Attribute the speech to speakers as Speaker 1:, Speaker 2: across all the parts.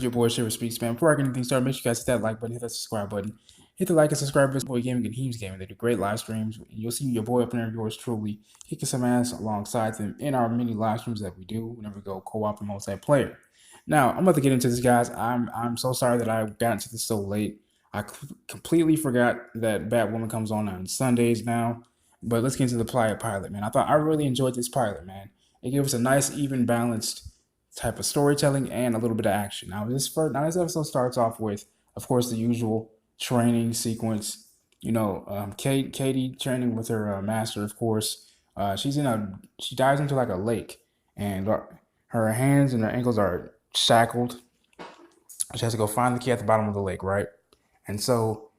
Speaker 1: Your boy Shafferspeeks, man. Before I get anything started, make sure you guys hit that like button, hit that subscribe button. Hit the like and subscribe button. Millaboy Gaming and Heemz Gaming. They do great live streams. You'll see your boy up there, yours truly, kicking some ass alongside them in our mini live streams that we do whenever we go co-op and multiplayer. Now, I'm about to get into this, guys. I'm so sorry that I got into this so late. I completely forgot that Batwoman comes on Sundays now. But let's get into the pilot, man. I really enjoyed this pilot, man. It gave us a nice, even, balanced type of storytelling and a little bit of action. Now this episode starts off with, of course, the usual training sequence. Katie training with her master, of course. She dives into like a lake, and her hands and her ankles are shackled. She has to go find the key at the bottom of the lake, right? And so,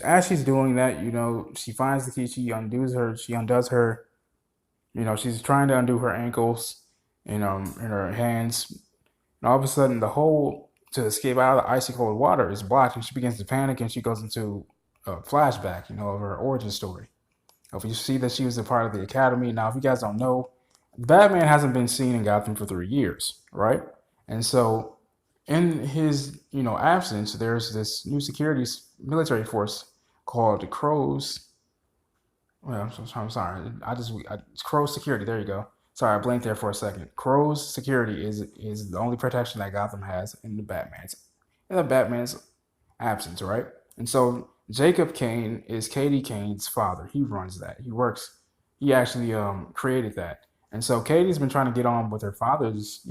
Speaker 1: as she's doing that, she finds the key. She undoes her. She's trying to undo her ankles, in her hands. And all of a sudden, the hole to escape out of the icy cold water is blocked, and she begins to panic, and she goes into a flashback, of her origin story. If you see that she was a part of the academy. Now, if you guys don't know, Batman hasn't been seen in Gotham for 3 years, right? And so, in his, absence, there's this new military force called the Crows. Well, I'm sorry. It's Crow's security. There you go. Sorry, I blanked there for a second. Crow's security is the only protection that Gotham has in the Batman's absence, right? And so Jacob Kane is Katie Kane's father. He runs that. He actually created that. And so Katie's been trying to get on with her father's,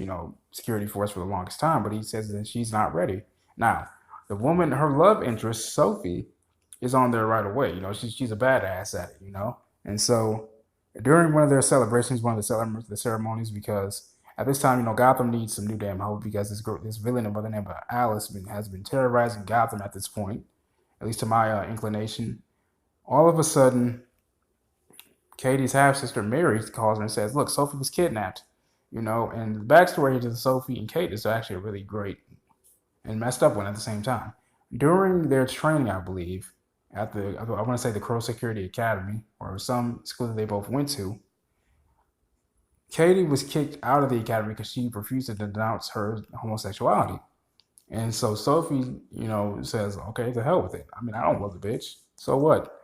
Speaker 1: security force for the longest time, but he says that she's not ready. Now, the woman, her love interest, Sophie, is on there right away. She's a badass at it. And so during one of their celebrations, one of the ceremonies, because at this time, Gotham needs some new damn hope because this villain by the name of Alice has been terrorizing Gotham at this point, at least to my inclination. All of a sudden, Katie's half sister Mary calls her and says, "Look, Sophie was kidnapped." And the backstory to Sophie and Kate is actually a really great and messed up one at the same time. During their training, I believe, I want to say the Crow Security Academy, or some school that they both went to, Katie was kicked out of the academy because she refused to denounce her homosexuality. And so Sophie, says, "Okay, to hell with it. I mean, I don't love the bitch. So what?"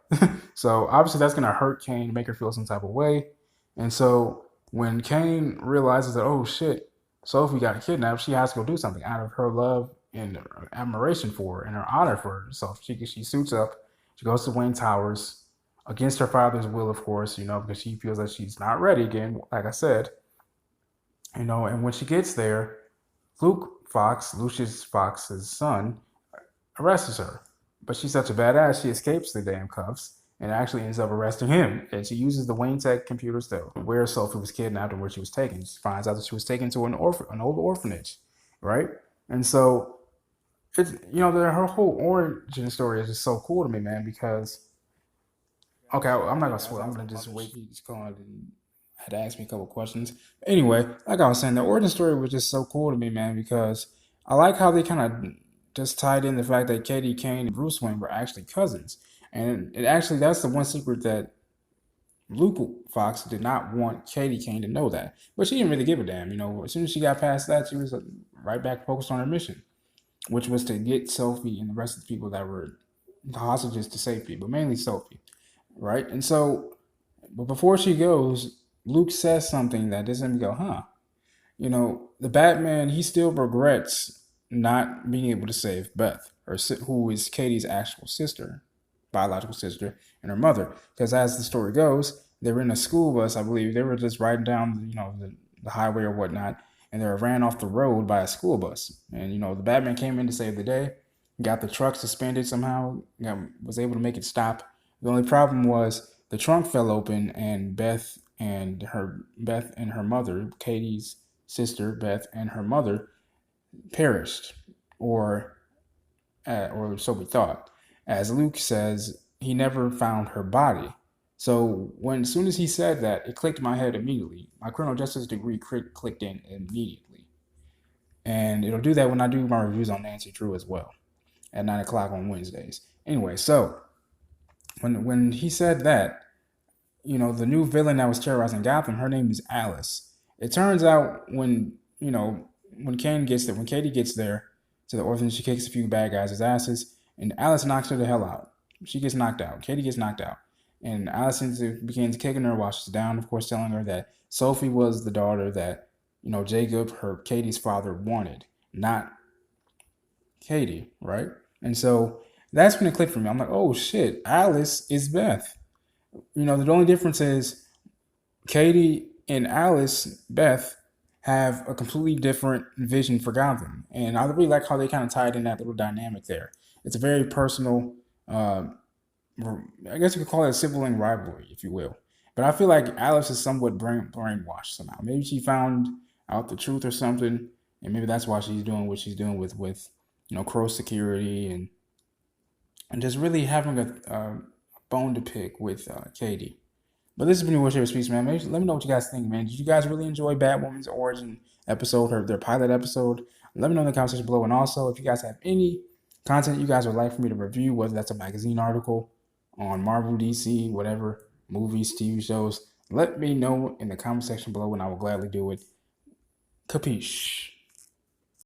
Speaker 1: So obviously that's gonna hurt Kane, make her feel some type of way. And so when Kane realizes that, oh shit, Sophie got kidnapped, she has to go do something out of her love and admiration for her and her honor for herself. She suits up. She goes to Wayne Towers against her father's will, of course, because she feels that she's not ready again, like I said. And when she gets there, Lucius Fox's son, arrests her. But she's such a badass, she escapes the damn cuffs and actually ends up arresting him. And she uses the Wayne Tech computers to where Sophie was kidnapped and where she was taken. She finds out that she was taken to an old orphanage, right? And so it's her whole origin story is just so cool to me, man. Because okay, I'm not gonna spoil. I'm gonna just wait for you to call and had to ask me a couple questions. Anyway, like I was saying, the origin story was just so cool to me, man. Because I like how they kind of just tied in the fact that Katie Kane and Bruce Wayne were actually cousins, and that's the one secret that Luke Fox did not want Katie Kane to know that, but she didn't really give a damn. As soon as she got past that, she was right back focused on her mission, which was to get Sophie and the rest of the people that were the hostages to safety, but mainly Sophie, right? And so, but before she goes, Luke says something that doesn't go, huh? The Batman, he still regrets not being able to save Beth, who is Katie's actual sister, biological sister, and her mother. Because as the story goes, they were in a school bus, I believe. They were just riding down, the highway or whatnot, and they were ran off the road by a school bus. And the Batman came in to save the day, got the truck suspended somehow, was able to make it stop. The only problem was the trunk fell open, and Beth and her mother, Katie's sister Beth and her mother, perished, or so we thought. As Luke says, he never found her body. So as soon as he said that, it clicked in my head immediately. My criminal justice degree clicked in immediately, and it'll do that when I do my reviews on Nancy Drew as well at 9 o'clock on Wednesdays. Anyway, so when he said that, the new villain that was terrorizing Gotham, her name is Alice. It turns out when Katie gets there, to the orphanage. She kicks a few bad guys' asses, and Alice knocks her the hell out. She gets knocked out. Katie gets knocked out. And Alice begins kicking her while she's down, of course, telling her that Sophie was the daughter that, Jacob, Katie's father, wanted, not Katie, right? And so that's when it clicked for me. I'm like, oh shit, Alice is Beth. The only difference is Katie and Beth, have a completely different vision for Gotham. And I really like how they kind of tied in that little dynamic there. It's a very personal, I guess you could call it a sibling rivalry, if you will. But I feel like Alice is somewhat brainwashed somehow. Maybe she found out the truth or something, and maybe that's why she's doing what she's doing with Crow security and just really having a bone to pick with Katie. But this has been your Shafferspeeks, man. Maybe, let me know what you guys think, man. Did you guys really enjoy Batwoman's origin episode, or their pilot episode? Let me know in the comment section below. And also, if you guys have any content you guys would like for me to review, whether that's a magazine article on Marvel, DC, whatever, movies, TV shows, let me know in the comment section below, and I will gladly do it. Capiche?